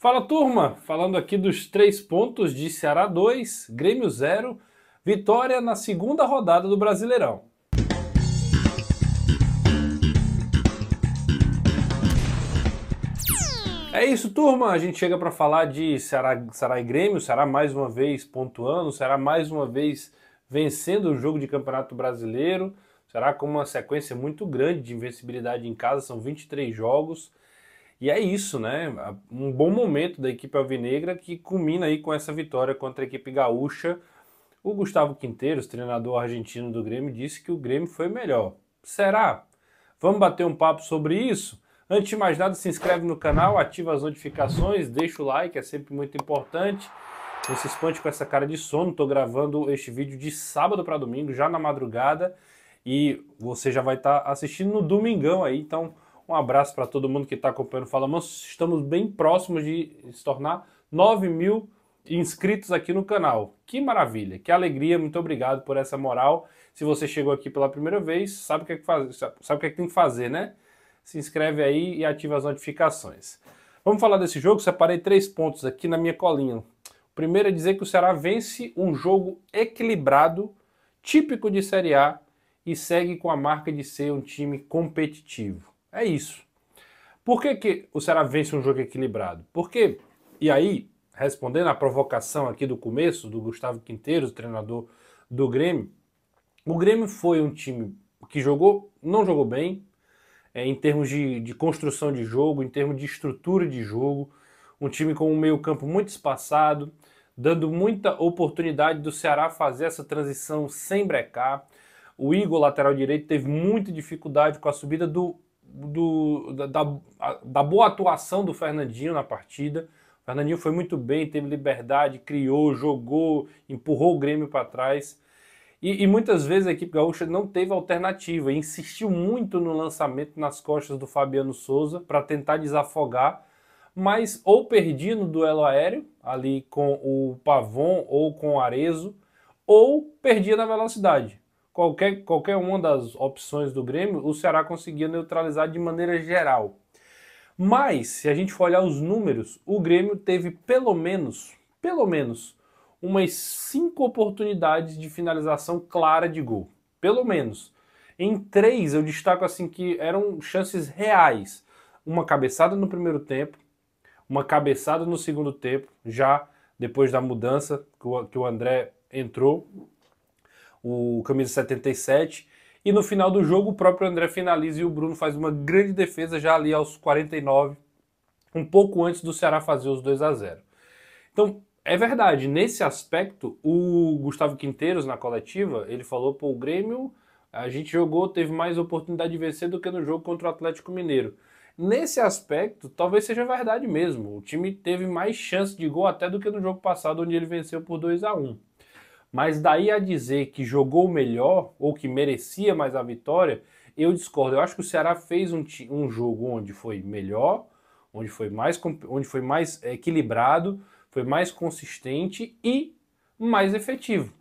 Fala turma, falando aqui dos 3 pontos de Ceará 2, Grêmio 0, vitória na segunda rodada do Brasileirão. É isso turma, a gente chega para falar de Ceará e Grêmio, Ceará mais uma vez pontuando, Ceará mais uma vez vencendo o jogo de Campeonato Brasileiro, Ceará com uma sequência muito grande de invencibilidade em casa, são 23 jogos. E é isso, né? Um bom momento da equipe alvinegra que culmina aí com essa vitória contra a equipe gaúcha. O Gustavo Quinteiros, treinador argentino do Grêmio, disse que o Grêmio foi melhor. Será? Vamos bater um papo sobre isso? Antes de mais nada, se inscreve no canal, ativa as notificações, deixa o like, é sempre muito importante. Não se espante com essa cara de sono, estou gravando este vídeo de sábado para domingo, já na madrugada, e você já vai estar assistindo no domingão aí, então um abraço para todo mundo que está acompanhando o Fala Manso. Estamos bem próximos de se tornar 9.000 inscritos aqui no canal. Que maravilha, que alegria, muito obrigado por essa moral. Se você chegou aqui pela primeira vez, sabe o que é que tem que fazer, né? Se inscreve aí e ativa as notificações. Vamos falar desse jogo, separei 3 pontos aqui na minha colinha. O primeiro é dizer que o Ceará vence um jogo equilibrado, típico de Série A, e segue com a marca de ser um time competitivo. É isso. Por que o Ceará vence um jogo equilibrado? Porque, e aí, respondendo à provocação aqui do começo, do Gustavo Quinteiros, treinador do Grêmio, o Grêmio foi um time que não jogou bem, em termos de construção de jogo, em termos de estrutura de jogo, um time com um meio-campo muito espaçado, dando muita oportunidade do Ceará fazer essa transição sem brecar. O Igor, lateral direito, teve muita dificuldade com a subida da boa atuação do Fernandinho na partida. O Fernandinho foi muito bem, teve liberdade, criou, jogou, empurrou o Grêmio para trás. E muitas vezes a equipe gaúcha não teve alternativa, insistiu muito no lançamento nas costas do Fabiano Souza para tentar desafogar, mas ou perdia no duelo aéreo, ali com o Pavon ou com o Arezzo, ou perdia na velocidade. Qualquer uma das opções do Grêmio, o Ceará conseguia neutralizar de maneira geral. Mas, se a gente for olhar os números, o Grêmio teve pelo menos, umas 5 oportunidades de finalização clara de gol. Pelo menos. Em 3, eu destaco assim que eram chances reais. Uma cabeçada no primeiro tempo, uma cabeçada no segundo tempo, já depois da mudança que o André entrou, o camisa 77, e no final do jogo o próprio André finaliza e o Bruno faz uma grande defesa já ali aos 49, um pouco antes do Ceará fazer os 2-0. Então, é verdade, nesse aspecto, o Gustavo Quinteiros, na coletiva, ele falou, pô, o Grêmio, a gente jogou, teve mais oportunidade de vencer do que no jogo contra o Atlético Mineiro. Nesse aspecto, talvez seja verdade mesmo, o time teve mais chance de gol até do que no jogo passado, onde ele venceu por 2-1. Mas daí a dizer que jogou melhor ou que merecia mais a vitória, eu discordo. Eu acho que o Ceará fez um jogo onde foi melhor, onde foi mais equilibrado, foi mais consistente e mais efetivo.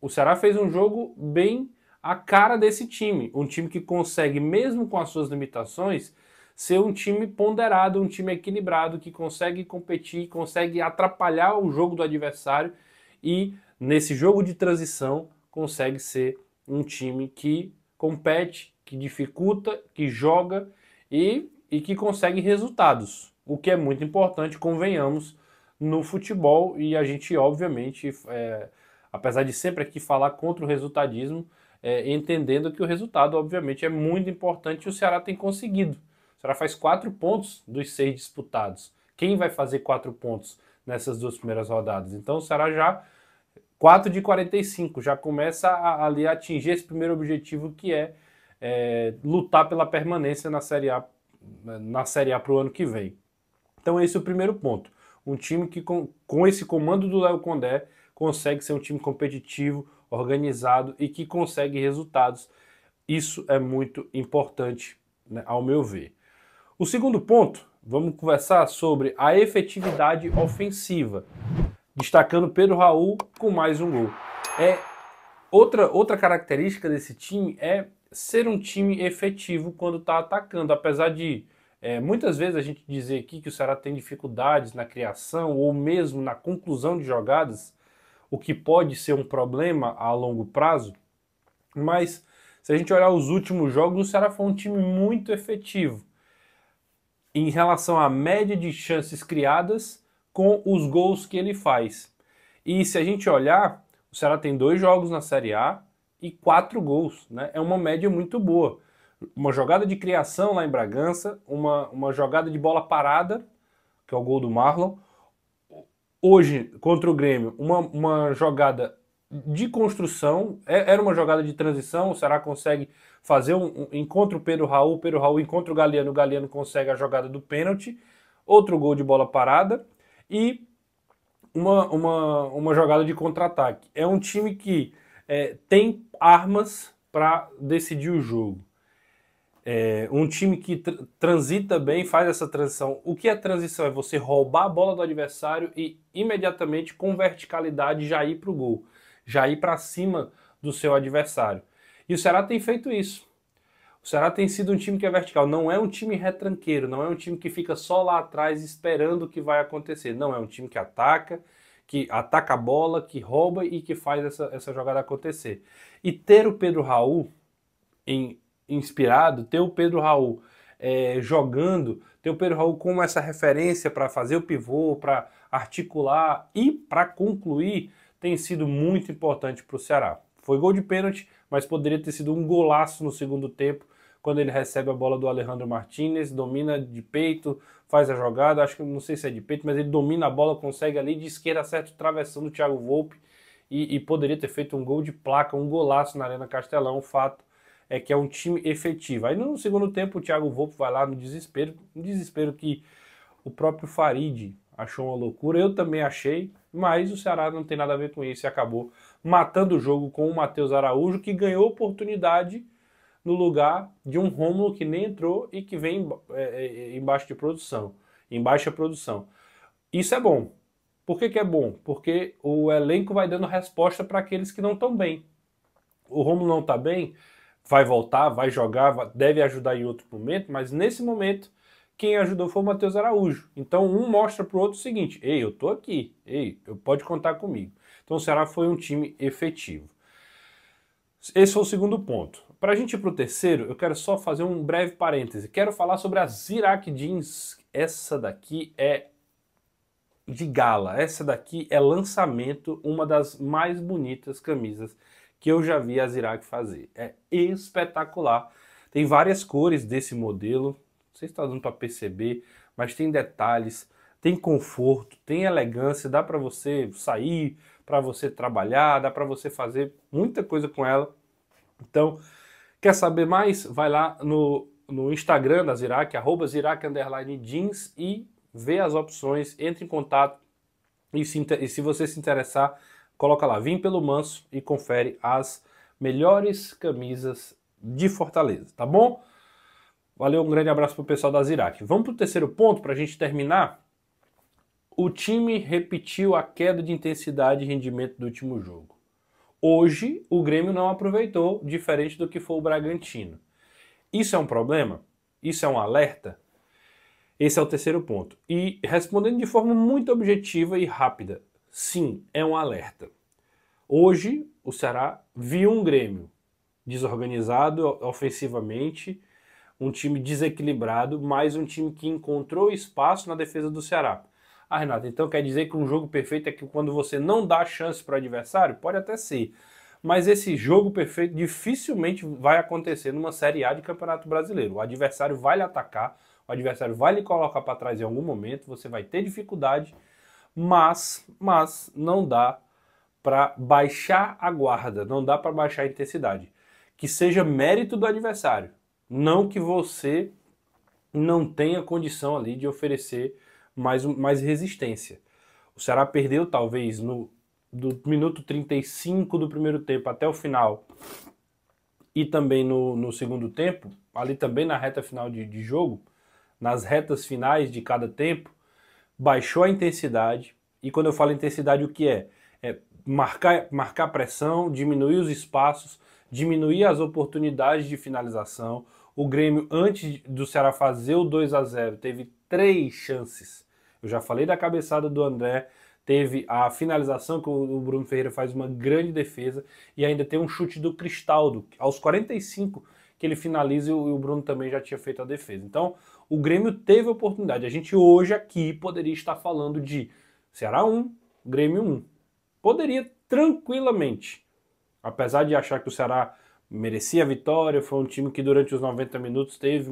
O Ceará fez um jogo bem à cara desse time. Um time que consegue, mesmo com as suas limitações, ser um time ponderado, um time equilibrado, que consegue competir, consegue atrapalhar o jogo do adversário e nesse jogo de transição, consegue ser um time que compete, que dificulta, que joga e que consegue resultados. O que é muito importante, convenhamos, no futebol. E a gente, obviamente, apesar de sempre aqui falar contra o resultadismo, entendendo que o resultado, obviamente, é muito importante e o Ceará tem conseguido. O Ceará faz 4 pontos dos 6 disputados. Quem vai fazer 4 pontos nessas 2 primeiras rodadas? Então o Ceará já 4 de 45, já começa ali a atingir esse primeiro objetivo que é lutar pela permanência na Série A para o ano que vem. Então esse é o primeiro ponto. Um time que com esse comando do Léo Condé consegue ser um time competitivo, organizado e que consegue resultados. Isso é muito importante, né, ao meu ver. O segundo ponto, vamos conversar sobre a efetividade ofensiva, destacando Pedro Raul com mais um gol. Outra característica desse time é ser um time efetivo quando está atacando, apesar de Muitas vezes a gente dizer aqui que o Ceará tem dificuldades na criação ou mesmo na conclusão de jogadas, o que pode ser um problema a longo prazo, mas se a gente olhar os últimos jogos, o Ceará foi um time muito efetivo em relação à média de chances criadas com os gols que ele faz. E se a gente olhar, o Ceará tem 2 jogos na Série A e 4 gols, né? É uma média muito boa. Uma jogada de criação lá em Bragança, uma jogada de bola parada, que é o gol do Marlon. Hoje, contra o Grêmio, uma jogada de construção, era uma jogada de transição, o Ceará consegue fazer encontra o Pedro Raul encontra o Galeano consegue a jogada do pênalti, outro gol de bola parada e uma jogada de contra-ataque. É um time que tem armas para decidir o jogo. Um time que transita bem, faz essa transição. O que é transição? É você roubar a bola do adversário e imediatamente, com verticalidade, já ir para o gol. Já ir para cima do seu adversário. E o Ceará tem feito isso. O Ceará tem sido um time que é vertical. Não é um time retranqueiro, não é um time que fica só lá atrás esperando o que vai acontecer. Não, é um time que ataca a bola, que rouba e que faz essa jogada acontecer. E ter o Pedro Raul inspirado, ter o Pedro Raul jogando, ter o Pedro Raul como essa referência para fazer o pivô, para articular e para concluir, tem sido muito importante para o Ceará. Foi gol de pênalti, mas poderia ter sido um golaço no segundo tempo, quando ele recebe a bola do Alejandro Martínez, domina de peito, faz a jogada, acho que não sei se é de peito, mas ele domina a bola, consegue ali de esquerda, acerta o travessão do Thiago Volpi e poderia ter feito um gol de placa, um golaço na Arena Castelão. O fato é que é um time efetivo. Aí no segundo tempo o Thiago Volpi vai lá no desespero, um desespero que o próprio Farid achou uma loucura, eu também achei, mas o Ceará não tem nada a ver com isso e acabou matando o jogo com o Matheus Araújo, que ganhou oportunidade no lugar de um Rômulo que nem entrou e que vem em baixa produção. Isso é bom. Por que é bom? Porque o elenco vai dando resposta para aqueles que não estão bem. O Rômulo não está bem, vai voltar, vai jogar, deve ajudar em outro momento, mas nesse momento quem ajudou foi o Matheus Araújo. Então um mostra para o outro o seguinte: ei, eu tô aqui, ei, pode contar comigo. Então o Ceará foi um time efetivo. Esse foi o segundo ponto. Para a gente ir para o terceiro, eu quero só fazer um breve parêntese. Quero falar sobre a Zirac Jeans. Essa daqui é de gala, essa daqui é lançamento, uma das mais bonitas camisas que eu já vi a Zirac fazer. É espetacular. Tem várias cores desse modelo, não sei se está dando para perceber, mas tem detalhes, tem conforto, tem elegância, dá para você sair, para você trabalhar, dá para você fazer muita coisa com ela. Então, quer saber mais? Vai lá no Instagram da Zirac, @Zirac_jeans e vê as opções, entre em contato e se você se interessar, coloca lá, Vim pelo Manso e confere as melhores camisas de Fortaleza, tá bom? Valeu, um grande abraço pro pessoal da Zirac. Vamos pro terceiro ponto para a gente terminar. O time repetiu a queda de intensidade e rendimento do último jogo. Hoje, o Grêmio não aproveitou, diferente do que foi o Bragantino. Isso é um problema? Isso é um alerta? Esse é o terceiro ponto. E respondendo de forma muito objetiva e rápida, sim, é um alerta. Hoje, o Ceará viu um Grêmio desorganizado ofensivamente, um time desequilibrado, mas um time que encontrou espaço na defesa do Ceará. Ah, Renato, então quer dizer que um jogo perfeito é que quando você não dá chance para o adversário? Pode até ser. Mas esse jogo perfeito dificilmente vai acontecer numa Série A de Campeonato Brasileiro. O adversário vai lhe atacar, o adversário vai lhe colocar para trás em algum momento, você vai ter dificuldade, mas não dá para baixar a guarda, não dá para baixar a intensidade. Que seja mérito do adversário, não que você não tenha condição ali de oferecer mais resistência. O Ceará perdeu talvez do minuto 35 do primeiro tempo até o final e também no segundo tempo, ali também na reta final de jogo, nas retas finais de cada tempo, baixou a intensidade. E quando eu falo intensidade, o que é? É marcar pressão, diminuir os espaços, diminuir as oportunidades de finalização. O Grêmio, antes do Ceará fazer o 2-0, teve 3 chances. Eu já falei da cabeçada do André, teve a finalização que o Bruno Ferreira faz uma grande defesa e ainda tem um chute do Cristaldo, aos 45 que ele finaliza e o Bruno também já tinha feito a defesa. Então, o Grêmio teve a oportunidade. A gente hoje aqui poderia estar falando de Ceará 1, Grêmio 1. Poderia tranquilamente. Apesar de achar que o Ceará merecia a vitória, foi um time que durante os 90 minutos teve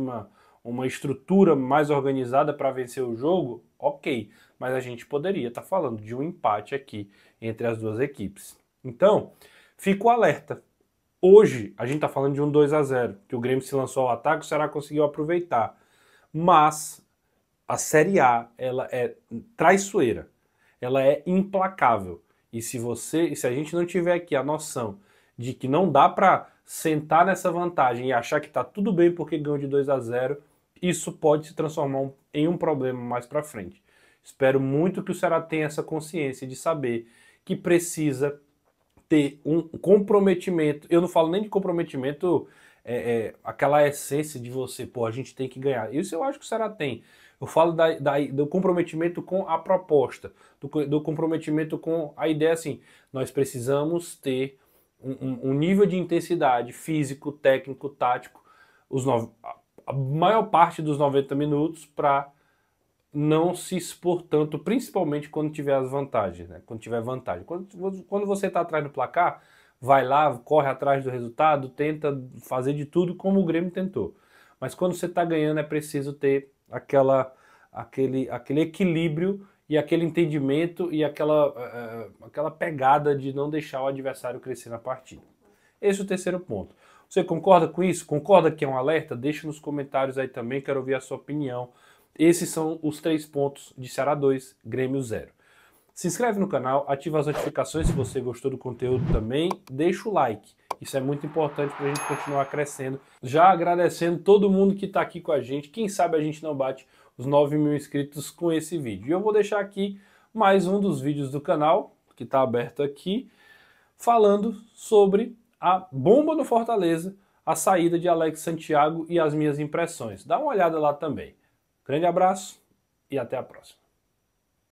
uma estrutura mais organizada para vencer o jogo, ok. Mas a gente poderia estar falando de um empate aqui entre as duas equipes. Então, fico alerta. Hoje, a gente está falando de um 2-0, que o Grêmio se lançou ao ataque, o Ceará conseguiu aproveitar. Mas a Série A, ela é traiçoeira, ela é implacável. E se a gente não tiver aqui a noção de que não dá para sentar nessa vantagem e achar que está tudo bem porque ganhou de 2-0, isso pode se transformar em um problema mais para frente. Espero muito que o Ceará tenha essa consciência de saber que precisa ter um comprometimento. Eu não falo nem de comprometimento, aquela essência de você, pô, a gente tem que ganhar. Isso eu acho que o Ceará tem. Eu falo do comprometimento com a proposta, do comprometimento com a ideia assim, nós precisamos ter um nível de intensidade físico, técnico, tático, a maior parte dos 90 minutos para não se expor tanto, principalmente quando tiver as vantagens, né? Quando tiver vantagem. Quando você está atrás do placar, vai lá, corre atrás do resultado, tenta fazer de tudo como o Grêmio tentou. Mas quando você está ganhando é preciso ter aquele equilíbrio e aquele entendimento e aquela pegada de não deixar o adversário crescer na partida. Esse é o terceiro ponto. Você concorda com isso? Concorda que é um alerta? Deixa nos comentários aí também, quero ouvir a sua opinião. Esses são os 3 pontos de Ceará 2, Grêmio 0. Se inscreve no canal, ativa as notificações se você gostou do conteúdo também, deixa o like. Isso é muito importante para a gente continuar crescendo. Já agradecendo todo mundo que está aqui com a gente. Quem sabe a gente não bate os 9.000 inscritos com esse vídeo. E eu vou deixar aqui mais um dos vídeos do canal, que está aberto aqui, falando sobre a bomba no Fortaleza, a saída de Alex Santiago e as minhas impressões. Dá uma olhada lá também. Grande abraço e até a próxima.